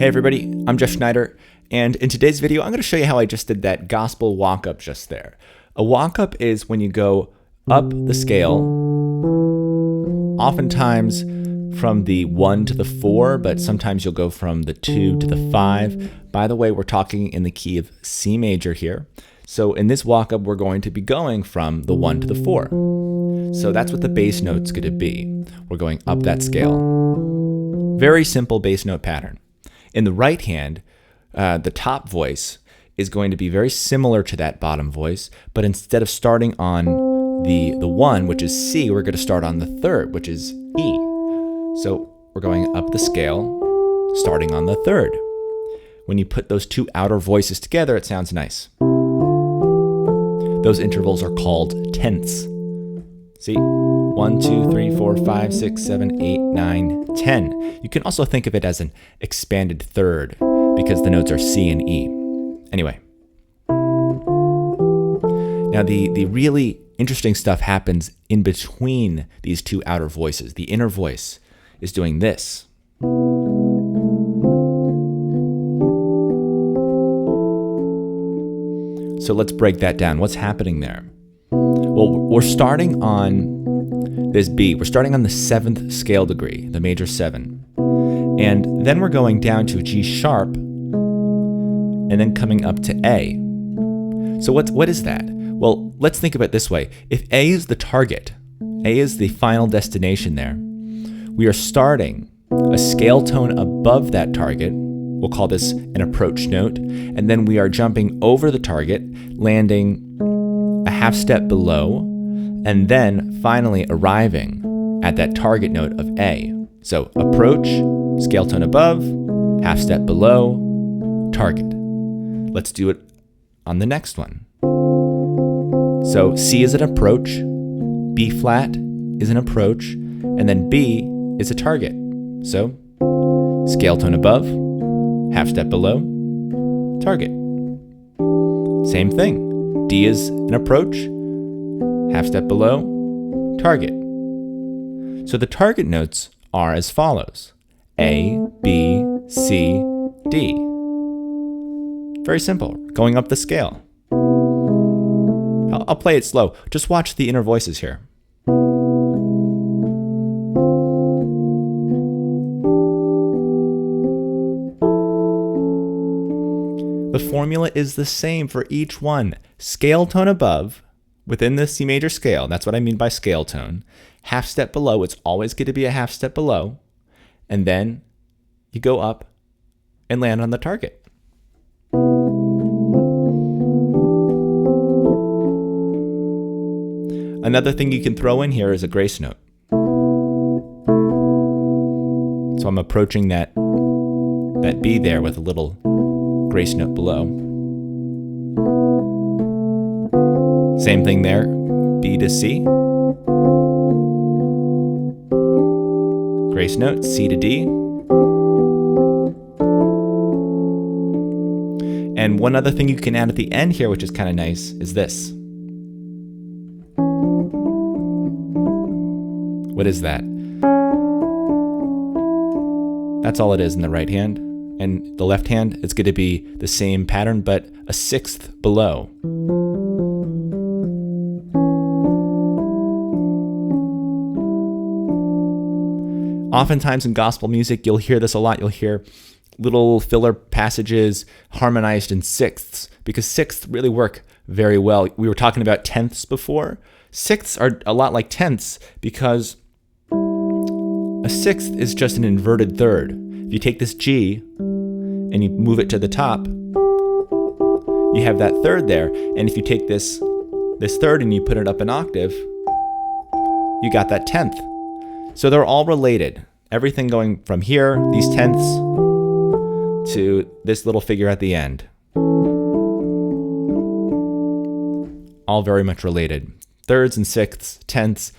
Hey everybody, I'm Jeff Schneider, and in today's video, I'm going to show you how I just did that gospel walk-up just there. A walk-up is when you go up the scale, oftentimes from the 1 to the 4, but sometimes you'll go from the 2 to the 5. By the way, we're talking in the key of C major here. So in this walk-up, we're going to be going from the 1 to the 4. So that's what the bass note's going to be. We're going up that scale. Very simple bass note pattern. In the right hand, the top voice is going to be very similar to that bottom voice, but instead of starting on the 1, which is C, we're going to start on the 3rd, which is E. So we're going up the scale, starting on the 3rd. When you put those two outer voices together, it sounds nice. Those intervals are called tenths. See? 1, 2, 3, 4, 5, 6, 7, 8, 9, 10. You can also think of it as an expanded third because the notes are C and E. Anyway. Now the really interesting stuff happens in between these two outer voices. The inner voice is doing this. So let's break that down. What's happening there? Well, we're starting on this B. We're starting on the 7th scale degree, the major 7. And then we're going down to a G sharp and then coming up to A. So what is that? Well, let's think of it this way. If A is the target, A is the final destination there, we are starting a scale tone above that target. We'll call this an approach note. And then we are jumping over the target, landing a half step below, and then finally arriving at that target note of A. So approach, scale tone above, half step below, target. Let's do it on the next one. So C is an approach, B flat is an approach, and then B is a target. So scale tone above, half step below, target. Same thing. D is an approach, half step below, target. So the target notes are as follows: A, B, C, D. Very simple, going up the scale. I'll play it slow. Just watch the inner voices here. The formula is the same for each one. Scale tone above, within the C major scale, that's what I mean by scale tone. Half step below, it's always going to be a half step below. And then you go up and land on the target. Another thing you can throw in here is a grace note. So I'm approaching that B there with a little grace note below. Same thing there, B to C. Grace note, C to D. And one other thing you can add at the end here, which is kind of nice, is this. What is that? That's all it is in the right hand. And the left hand, it's going to be the same pattern, but a 6th below. Oftentimes in gospel music, you'll hear this a lot. You'll hear little filler passages harmonized in 6ths, because 6ths really work very well. We were talking about tenths before. 6ths are a lot like tenths because a 6th is just an inverted third. If you take this G and you move it to the top, you have that third there. And if you take this third and you put it up an octave, you got that 10th. So they're all related. Everything going from here, these tenths, to this little figure at the end. All very much related. Thirds and sixths, tenths.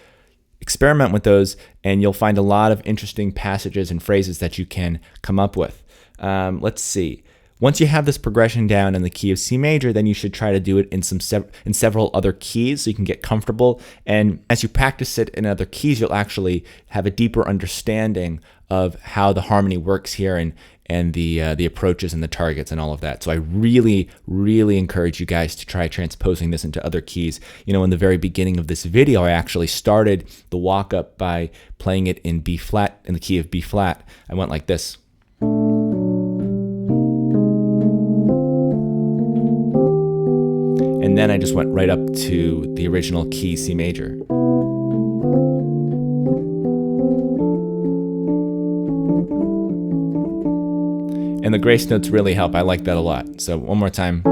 Experiment with those and you'll find a lot of interesting passages and phrases that you can come up with. Let's see. Once you have this progression down in the key of C major, then you should try to do it in several other keys so you can get comfortable. And as you practice it in other keys, you'll actually have a deeper understanding of how the harmony works here and the approaches and the targets and all of that. So I really, really encourage you guys to try transposing this into other keys. You know, in the very beginning of this video, I actually started the walk up by playing it in B flat, in the key of B flat. I went like this. And then I just went right up to the original key, C major. And the grace notes really help. I like that a lot. So one more time.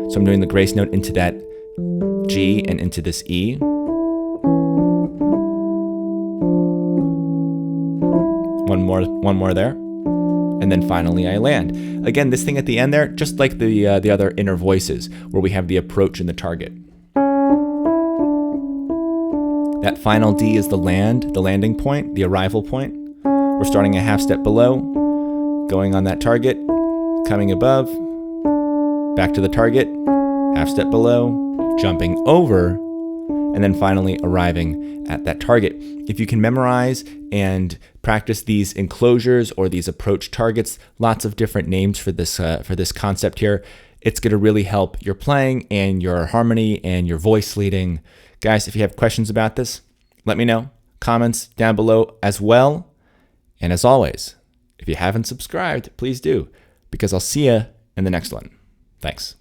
So I'm doing the grace note into that G and into this E. One more there. And then finally I land. Again, this thing at the end there, just like the other inner voices, where we have the approach and the target. That final D is the landing point, the arrival point. We're starting a half step below, going on that target, coming above, back to the target, half step below, jumping over, and then finally arriving at that target. If you can memorize and practice these enclosures or these approach targets, lots of different names for this concept here, it's going to really help your playing and your harmony and your voice leading. Guys, if you have questions about this, let me know. Comments down below as well. And as always, if you haven't subscribed, please do, because I'll see you in the next one. Thanks.